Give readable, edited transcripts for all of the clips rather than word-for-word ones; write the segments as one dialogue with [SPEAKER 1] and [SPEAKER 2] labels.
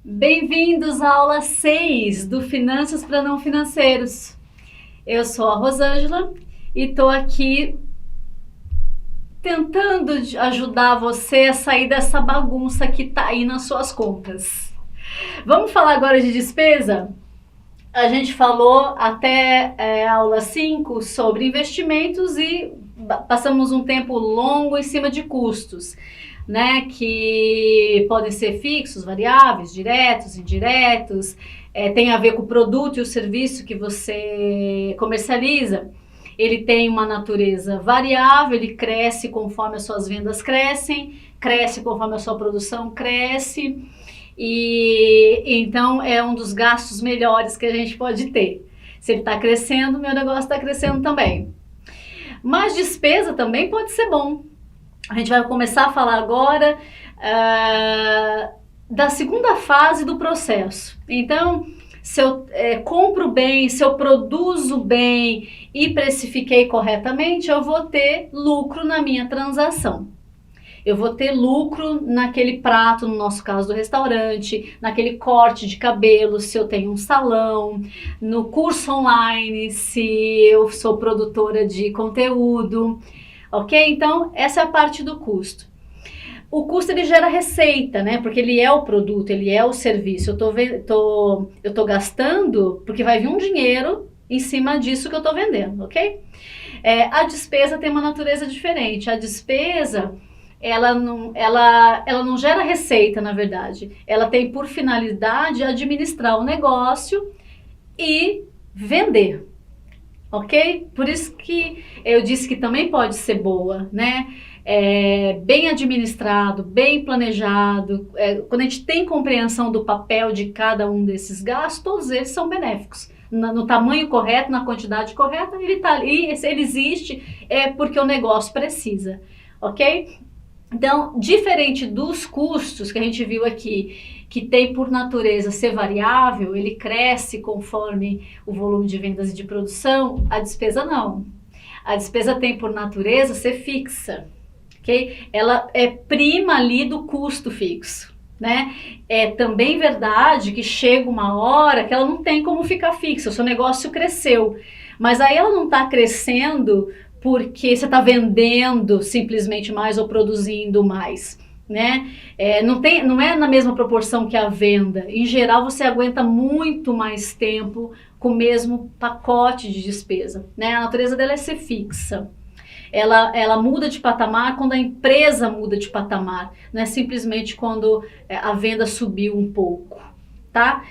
[SPEAKER 1] Bem-vindos à aula 6 do Finanças para Não Financeiros. Eu sou a Rosângela e estou aqui tentando ajudar você a sair dessa bagunça que está aí nas suas contas. Vamos falar agora de despesa? A gente falou até a aula 5 sobre investimentos e passamos um tempo longo em cima de custos, né, que podem ser fixos, variáveis, diretos, indiretos, tem a ver com o produto e o serviço que você comercializa. Ele tem uma natureza variável, ele cresce conforme as suas vendas crescem, cresce conforme a sua produção cresce, e então é um dos gastos melhores que a gente pode ter. Se ele está crescendo, meu negócio está crescendo também. Mas despesa também pode ser bom. A gente vai começar a falar agora da segunda fase do processo. Então, se eu compro bem, se eu produzo bem e precifiquei corretamente, eu vou ter lucro na minha transação. Eu vou ter lucro naquele prato, no nosso caso do restaurante, naquele corte de cabelo, se eu tenho um salão, no curso online, se eu sou produtora de conteúdo, ok? Então, essa é a parte do custo. O custo, ele gera receita, né? Porque ele é o produto, ele é o serviço. Eu tô gastando porque vai vir um dinheiro em cima disso que eu tô vendendo, ok? A despesa tem uma natureza diferente. A despesa, ela não gera receita, na verdade. Ela tem por finalidade administrar o negócio e vender, ok? Por isso que eu disse que também pode ser boa, né? Bem administrado, bem planejado, quando a gente tem compreensão do papel de cada um desses gastos, todos eles são benéficos. No tamanho correto, na quantidade correta, ele está ali, se ele existe, é porque o negócio precisa, ok? Então, diferente dos custos que a gente viu aqui, que tem por natureza ser variável, ele cresce conforme o volume de vendas e de produção, a despesa não. A despesa tem por natureza ser fixa, ok? Ela é prima ali do custo fixo, né? É também verdade que chega uma hora que ela não tem como ficar fixa, o seu negócio cresceu, mas aí ela não está crescendo porque você está vendendo simplesmente mais ou produzindo mais, né? Não é na mesma proporção que a venda. Em geral, você aguenta muito mais tempo com o mesmo pacote de despesa, né? A natureza dela é ser fixa. Ela muda de patamar quando a empresa muda de patamar, não é simplesmente quando a venda subiu um pouco, tá?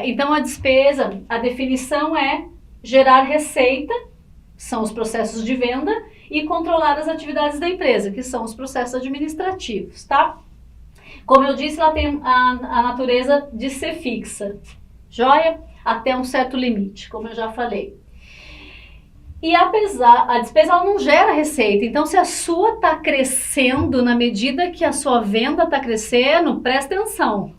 [SPEAKER 1] Então, a despesa, a definição é gerar receita, são os processos de venda, e controlar as atividades da empresa, que são os processos administrativos, tá? Como eu disse, ela tem a natureza de ser fixa, joia? Até um certo limite, como eu já falei. E apesar, a despesa ela não gera receita, então se a sua está crescendo na medida que a sua venda está crescendo, presta atenção,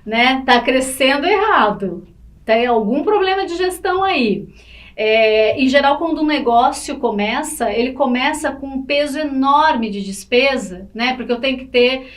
[SPEAKER 1] né? Está crescendo errado, tem algum problema de gestão aí. Em geral, quando um negócio começa, ele começa com um peso enorme de despesa, né? Porque eu tenho que ter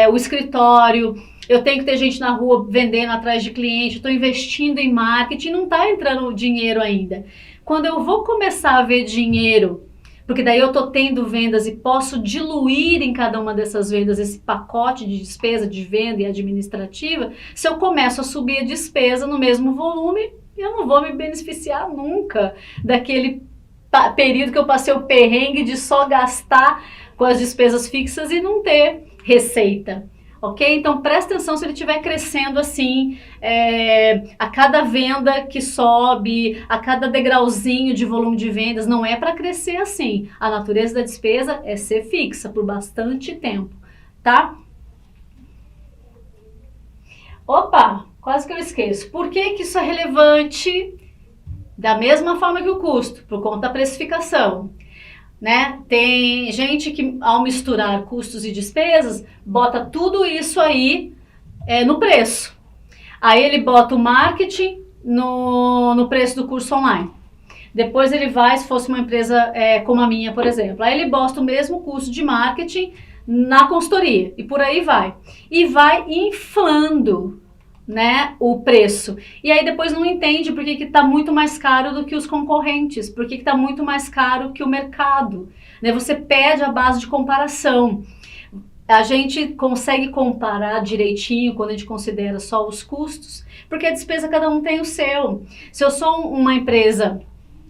[SPEAKER 1] o escritório, eu tenho que ter gente na rua vendendo atrás de cliente, estou investindo em marketing, não está entrando dinheiro ainda. Quando eu vou começar a ver dinheiro, porque daí eu estou tendo vendas e posso diluir em cada uma dessas vendas esse pacote de despesa de venda e administrativa, se eu começo a subir a despesa no mesmo volume, eu não vou me beneficiar nunca daquele período que eu passei o perrengue de só gastar com as despesas fixas e não ter receita, ok? Então presta atenção se ele estiver crescendo assim, a cada venda que sobe, a cada degrauzinho de volume de vendas, não é para crescer assim. A natureza da despesa é ser fixa por bastante tempo, tá? Opa! Quase que eu esqueço. Por que que isso é relevante? Da mesma forma que o custo, por conta da precificação, né? Tem gente que, ao misturar custos e despesas, bota tudo isso aí no preço. Aí ele bota o marketing no preço do curso online. Depois ele vai, se fosse uma empresa como a minha, por exemplo, aí ele bota o mesmo custo de marketing na consultoria e por aí vai. E vai inflando, né, o preço. E aí depois não entende por que está muito mais caro do que os concorrentes, por que está muito mais caro que o mercado. Né? Você perde a base de comparação. A gente consegue comparar direitinho quando a gente considera só os custos, porque a despesa cada um tem o seu. Se eu sou uma empresa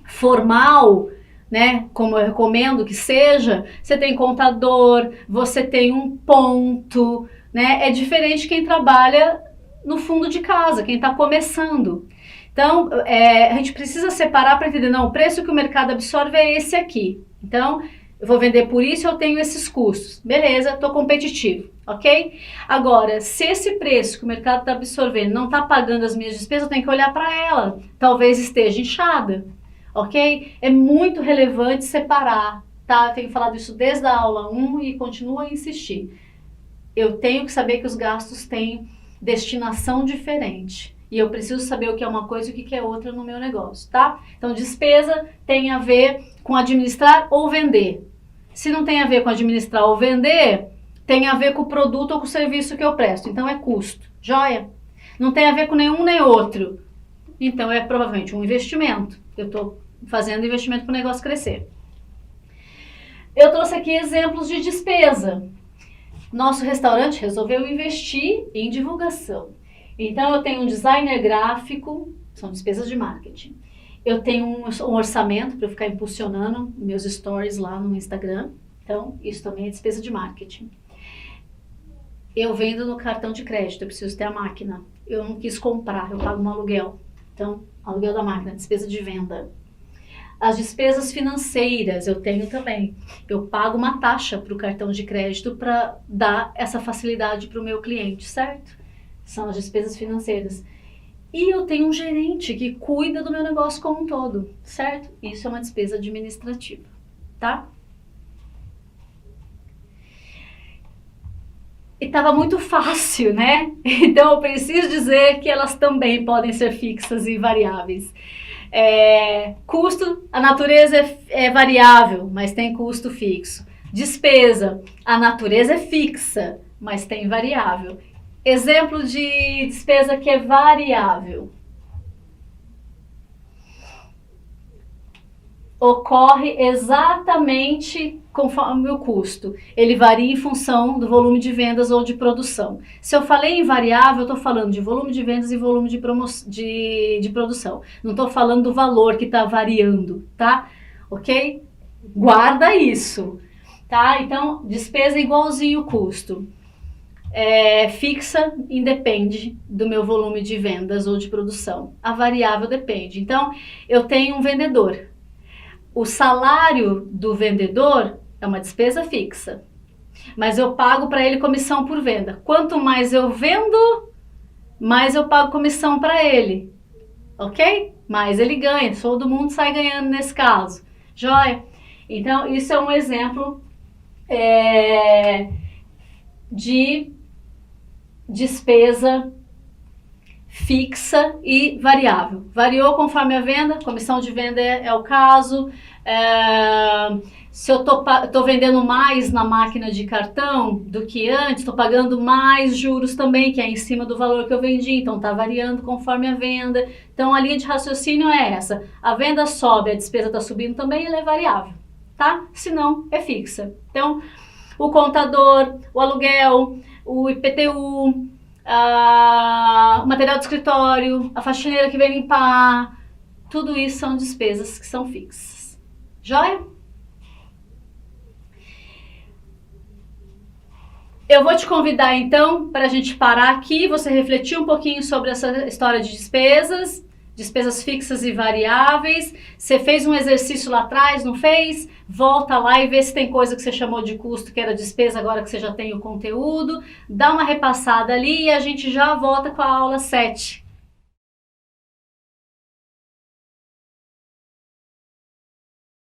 [SPEAKER 1] formal, né, como eu recomendo que seja, você tem contador, você tem um ponto, né, é diferente quem trabalha no fundo de casa, quem está começando. Então, a gente precisa separar para entender, não, o preço que o mercado absorve é esse aqui. Então, eu vou vender por isso, eu tenho esses custos. Beleza, estou competitivo, ok? Agora, se esse preço que o mercado está absorvendo não está pagando as minhas despesas, eu tenho que olhar para ela. Talvez esteja inchada, ok? É muito relevante separar, tá? Eu tenho falado isso desde a aula 1 e continuo a insistir. Eu tenho que saber que os gastos têm destinação diferente. E eu preciso saber o que é uma coisa e o que é outra no meu negócio, tá? Então, despesa tem a ver com administrar ou vender. Se não tem a ver com administrar ou vender, tem a ver com o produto ou com o serviço que eu presto. Então, é custo. Joia? Não tem a ver com nenhum nem outro. Então, é provavelmente um investimento. Eu estou fazendo investimento para o negócio crescer. Eu trouxe aqui exemplos de despesa. Nosso restaurante resolveu investir em divulgação. Então, eu tenho um designer gráfico, são despesas de marketing. Eu tenho um orçamento para eu ficar impulsionando meus stories lá no Instagram. Então, isso também é despesa de marketing. Eu vendo no cartão de crédito, eu preciso ter a máquina. Eu não quis comprar, eu pago um aluguel. Então, aluguel da máquina, despesa de venda. As despesas financeiras eu tenho também. Eu pago uma taxa para o cartão de crédito para dar essa facilidade para o meu cliente, certo? São as despesas financeiras. E eu tenho um gerente que cuida do meu negócio como um todo, certo? Isso é uma despesa administrativa, tá? E estava muito fácil, né? Então eu preciso dizer que elas também podem ser fixas e variáveis. Custo, a natureza é variável, mas tem custo fixo. Despesa, a natureza é fixa, mas tem variável. Exemplo de despesa que é variável. Ocorre exatamente conforme o custo. Ele varia em função do volume de vendas ou de produção. Se eu falei em variável, eu estou falando de volume de vendas e volume de produção. Não estou falando do valor que está variando, tá? Ok? Guarda isso, tá? Então, despesa igualzinho custo. Fixa independe do meu volume de vendas ou de produção. A variável depende. Então, eu tenho um vendedor. O salário do vendedor é uma despesa fixa, mas eu pago para ele comissão por venda. Quanto mais eu vendo, mais eu pago comissão para ele, ok? Mais ele ganha, todo mundo sai ganhando nesse caso, joia? Então, isso é um exemplo de despesa fixa e variável. Variou conforme a venda, comissão de venda é o caso. Se eu tô vendendo mais na máquina de cartão do que antes, estou pagando mais juros também, que é em cima do valor que eu vendi, então está variando conforme a venda. Então a linha de raciocínio é essa: a venda sobe, a despesa está subindo também, ela é variável, tá? Se não, é fixa. Então, o contador, o aluguel, o IPTU, o material de escritório, a faxineira que vem limpar, tudo isso são despesas que são fixas. Joia? Eu vou te convidar então para a gente parar aqui, você refletir um pouquinho sobre essa história de despesas fixas e variáveis. Você fez um exercício lá atrás, não fez? Volta lá e vê se tem coisa que você chamou de custo, que era despesa, agora que você já tem o conteúdo. Dá uma repassada ali e a gente já volta com a aula 7.